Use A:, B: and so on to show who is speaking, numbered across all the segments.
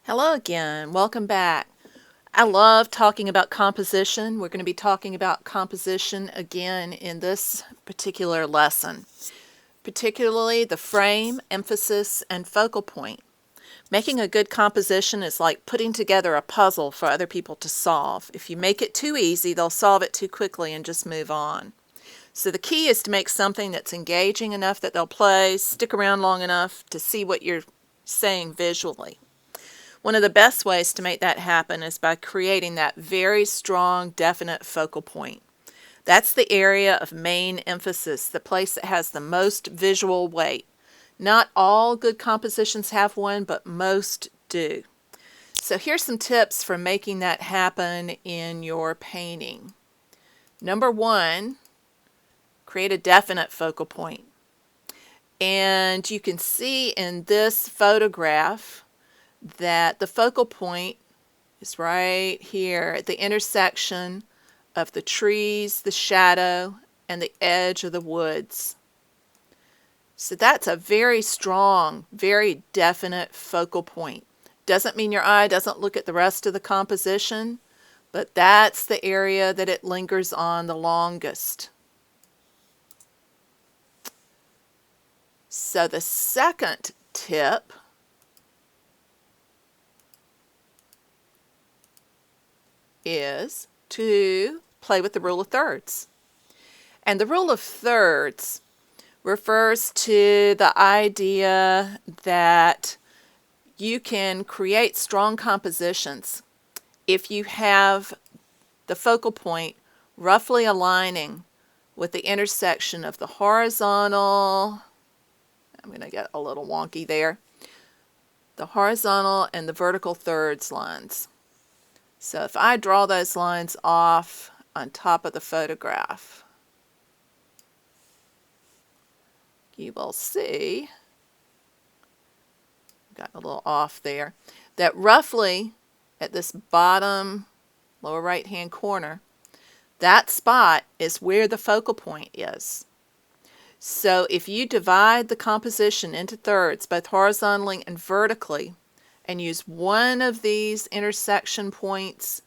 A: Hello again. Welcome back. I love talking about composition. We're going to be talking about composition again in this particular lesson, particularly the frame, emphasis, and focal point. Making a good composition is like putting together a puzzle for other people to solve. If you make it too easy, they'll solve it too quickly and just move on. So the key is to make something that's engaging enough that they'll play, stick around long enough to see what you're saying visually. One of the best ways to make that happen is by creating that very strong, definite focal point. That's the area of main emphasis, the place that has the most visual weight. Not all good compositions have one, but most do. So here's some tips for making that happen in your painting. Number one, create a definite focal point. And you can see in this photograph that the focal point is right here at the intersection of the trees, the shadow, and the edge of the woods. So that's a very strong, very definite focal point. Doesn't mean your eye doesn't look at the rest of the composition, but that's the area that it lingers on the longest. So the second tip is to play with the rule of thirds. And the rule of thirds refers to the idea that you can create strong compositions if you have the focal point roughly aligning with the intersection of the horizontal, I'm going to get a little wonky there, the horizontal and the vertical thirds lines. So if I draw those lines off on top of the photograph, you will see, got a little off there, that roughly at this bottom lower right hand corner, that spot is where the focal point is. So if you divide the composition into thirds, both horizontally and vertically, and use one of these intersection points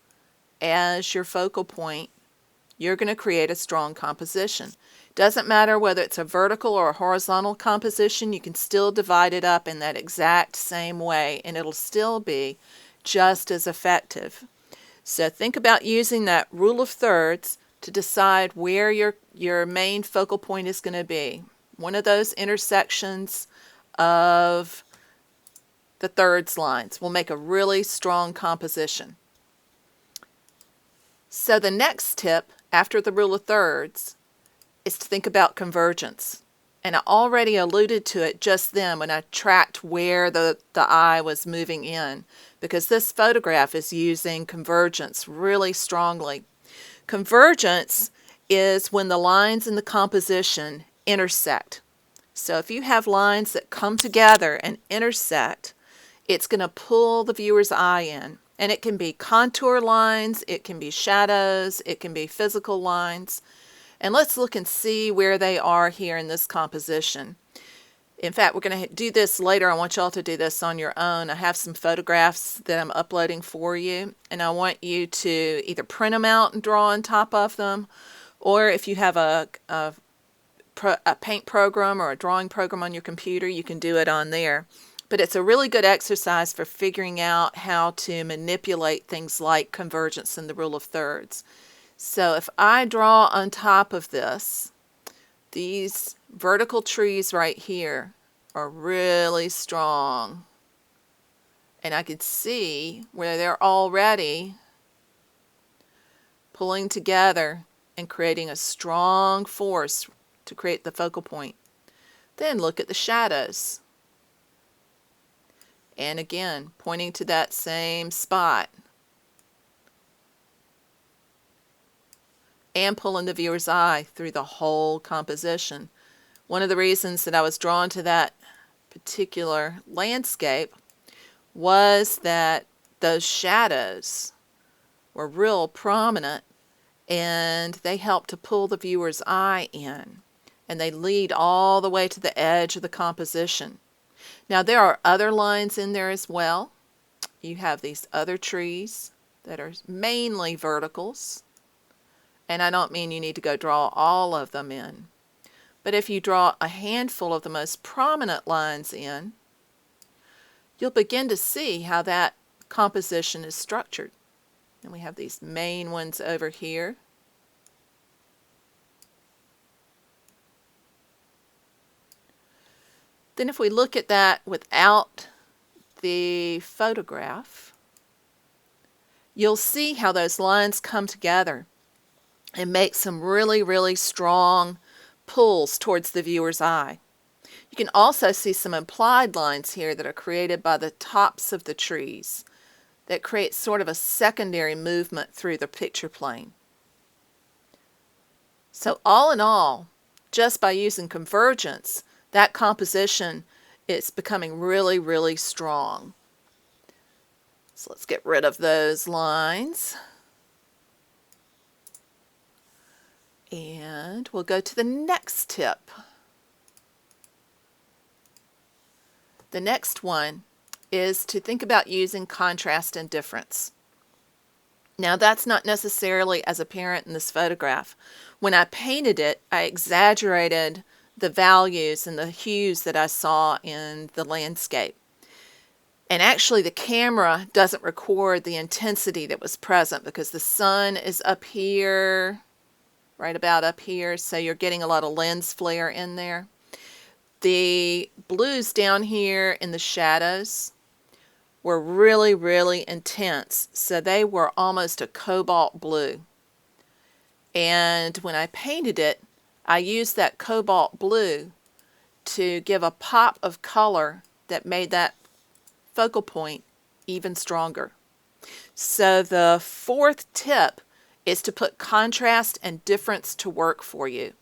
A: as your focal point, you're going to create a strong composition. Doesn't matter whether it's a vertical or a horizontal composition, you can still divide it up in that exact same way and it'll still be just as effective. So think about using that rule of thirds to decide where your main focal point is going to be. One of those intersections of the thirds lines will make a really strong composition. So the next tip after the rule of thirds is to think about convergence. And I already alluded to it just then when I tracked where the eye was moving in, because this photograph is using convergence really strongly. Convergence is when the lines in the composition intersect. So if you have lines that come together and intersect, it's going to pull the viewer's eye in. And it can be contour lines, it can be shadows, it can be physical lines. And let's look and see where they are here in this composition. In fact, we're going to do this later. I want y'all to do this on your own. I have some photographs that I'm uploading for you, and I want you to either print them out and draw on top of them, or if you have a paint program or a drawing program on your computer, you can do it on there. But it's a really good exercise for figuring out how to manipulate things like convergence and the rule of thirds. So if I draw on top of this, these vertical trees right here are really strong. And I can see where they're already pulling together and creating a strong force to create the focal point. Then look at the shadows. And again, pointing to that same spot. And pulling the viewer's eye through the whole composition. One of the reasons that I was drawn to that particular landscape was that those shadows were real prominent and they help to pull the viewer's eye in. And they lead all the way to the edge of the composition. Now there are other lines in there as well, you have these other trees that are mainly verticals. And I don't mean you need to go draw all of them in. But if you draw a handful of the most prominent lines in, you'll begin to see how that composition is structured. And we have these main ones over here. Then if we look at that without the photograph, you'll see how those lines come together and make some really, really strong pulls towards the viewer's eye. You can also see some implied lines here that are created by the tops of the trees that create sort of a secondary movement through the picture plane. So all in all, just by using convergence, that composition is becoming really, really strong. So let's get rid of those lines. And we'll go to the next tip. The next one is to think about using contrast and difference. Now that's not necessarily as apparent in this photograph. When I painted it, I exaggerated the values and the hues that I saw in the landscape. And actually the camera doesn't record the intensity that was present because the sun is up here, right about up here, so you're getting a lot of lens flare in there. The blues down here in the shadows were really, really intense, so they were almost a cobalt blue. And when I painted it, I used that cobalt blue to give a pop of color that made that focal point even stronger. So the fourth tip is to put contrast and difference to work for you.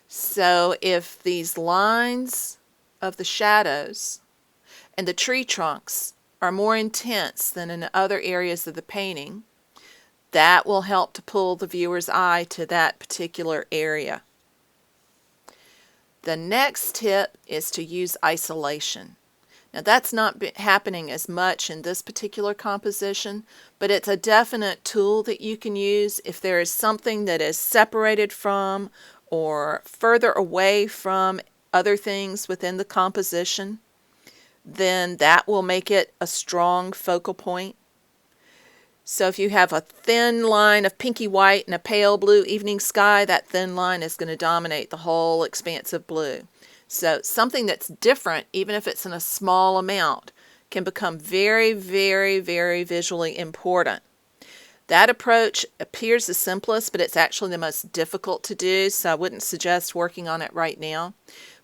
A: So if these lines of the shadows and the tree trunks are more intense than in other areas of the painting, that will help to pull the viewer's eye to that particular area. The next tip is to use isolation. Now that's not happening as much in this particular composition, but it's a definite tool that you can use if there is something that is separated from or further away from other things within the composition. Then that will make it a strong focal point. So if you have a thin line of pinky white and a pale blue evening sky, that thin line is going to dominate the whole expanse of blue. So something that's different, even if it's in a small amount, can become very, very, very visually important. That approach appears the simplest, but it's actually the most difficult to do, so I wouldn't suggest working on it right now.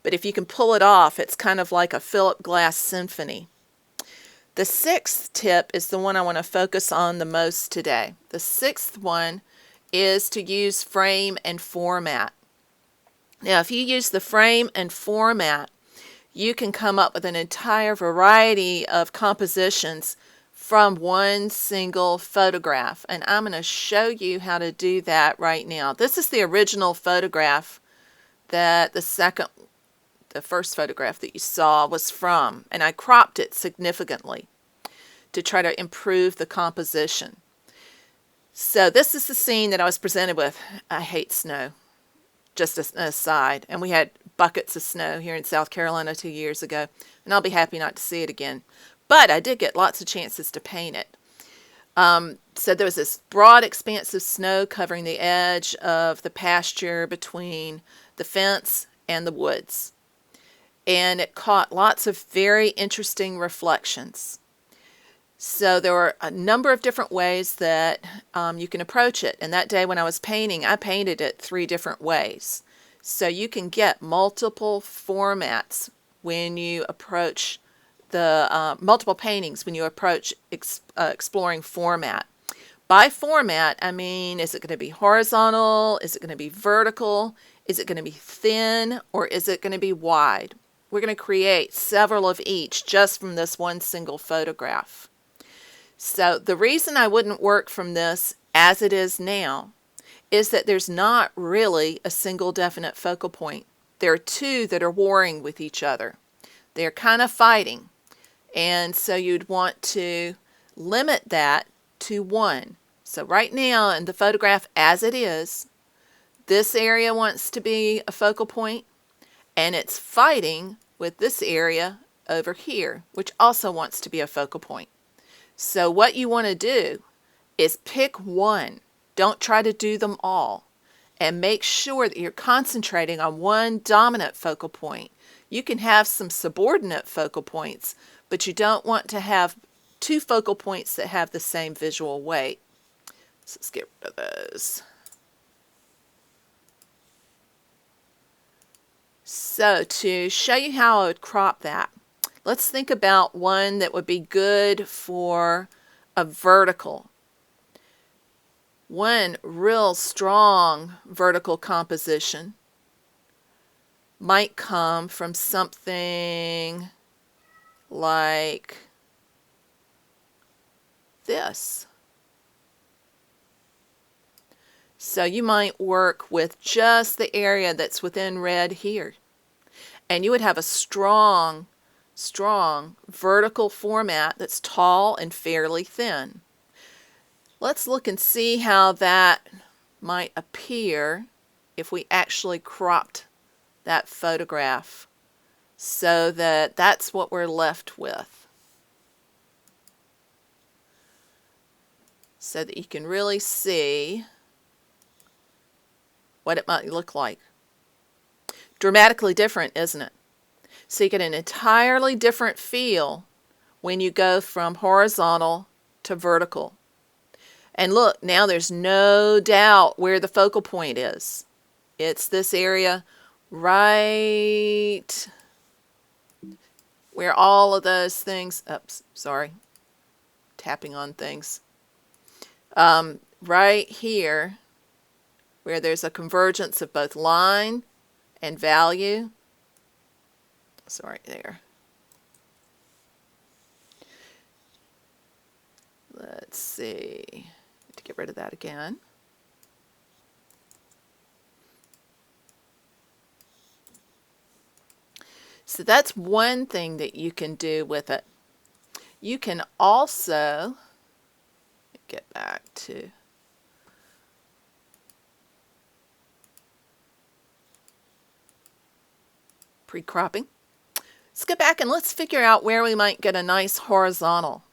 A: But if you can pull it off, it's kind of like a Philip Glass symphony. The sixth tip is the one I want to focus on the most today. The sixth one is to use frame and format. Now, if you use the frame and format, you can come up with an entire variety of compositions from one single photograph. And I'm going to show you how to do that right now. This is the original photograph that the first photograph that you saw was from, and I cropped it significantly to try to improve the composition. So this is the scene that I was presented with. I hate snow, just an aside, and we had buckets of snow here in South Carolina 2 years ago, and I'll be happy not to see it again. But I did get lots of chances to paint it. So there was this broad expanse of snow covering the edge of the pasture between the fence and the woods. And it caught lots of very interesting reflections. So there were a number of different ways that you can approach it. And that day when I was painting, I painted it 3 different ways. So you can get multiple formats when you approach the multiple paintings when you approach exploring format. By format, I mean, is it going to be horizontal? Is it going to be vertical? Is it going to be thin? Or is it going to be wide? We're going to create several of each just from this one single photograph. So the reason I wouldn't work from this as it is now is that there's not really a single definite focal point. There are 2 that are warring with each other. They're kind of fighting. And so you'd want to limit that to 1. So right now in the photograph as it is, this area wants to be a focal point, and it's fighting with this area over here, which also wants to be a focal point. So what you want to do is pick one. Don't try to do them all. And make sure that you're concentrating on one dominant focal point. You can have some subordinate focal points, but you don't want to have two focal points that have the same visual weight. So let's get rid of those. So to show you how I would crop that, let's think about one that would be good for a vertical. One real strong vertical composition might come from something like this. So you might work with just the area that's within red here. And you would have a strong vertical format that's tall and fairly thin. Let's look and see how that might appear if we actually cropped that photograph so that that's what we're left with. So that you can really see what it might look like. Dramatically different, isn't it? So you get an entirely different feel when you go from horizontal to vertical. And look, now there's no doubt where the focal point is. It's this area right where all of those things, oops, sorry, tapping on things. Right here where there's a convergence of both line and value. Sorry, there. Let's see. To get rid of that again. So that's one thing that you can do with it. You can also get back to pre-cropping. Let's go back and let's figure out where we might get a nice horizontal.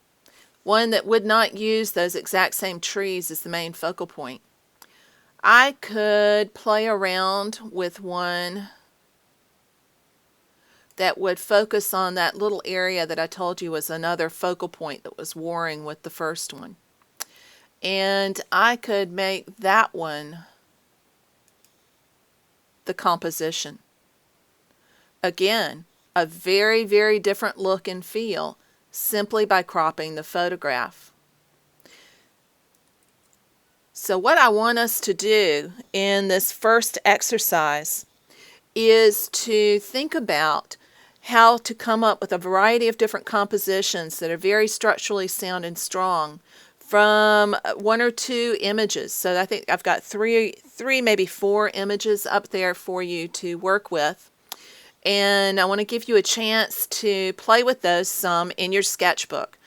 A: One that would not use those exact same trees as the main focal point. I could play around with one that would focus on that little area that I told you was another focal point that was warring with the first one. And I could make that one the composition. Again, a very, very different look and feel simply by cropping the photograph. So what I want us to do in this first exercise is to think about how to come up with a variety of different compositions that are very structurally sound and strong from one or two images. So I think I've got three, maybe four images up there for you to work with. And I want to give you a chance to play with those some in your sketchbook.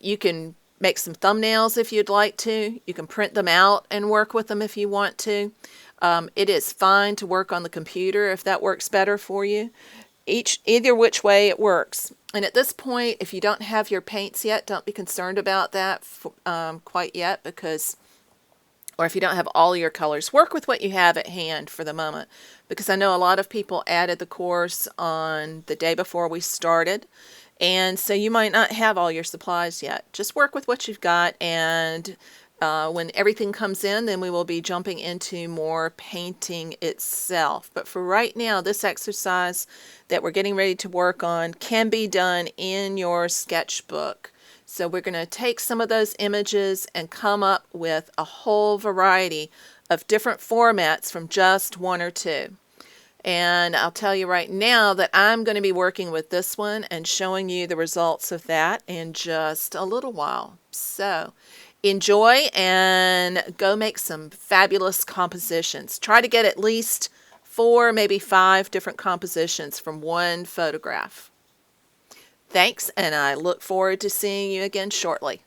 A: You can make some thumbnails if you'd like to. You can print them out and work with them if you want to. It is fine to work on the computer if that works better for you. Either which way it works. And at this point, if you don't have your paints yet, don't be concerned about that quite yet, because, or if you don't have all your colors, work with what you have at hand for the moment, because I know a lot of people added the course on the day before we started, and so you might not have all your supplies yet. Just work with what you've got, and when everything comes in, then we will be jumping into more painting itself. But for right now, this exercise that we're getting ready to work on can be done in your sketchbook. So we're going to take some of those images and come up with a whole variety of different formats from just one or two. And I'll tell you right now that I'm going to be working with this one and showing you the results of that in just a little while. So enjoy and go make some fabulous compositions. Try to get at least 4, maybe 5 different compositions from one photograph. Thanks, and I look forward to seeing you again shortly.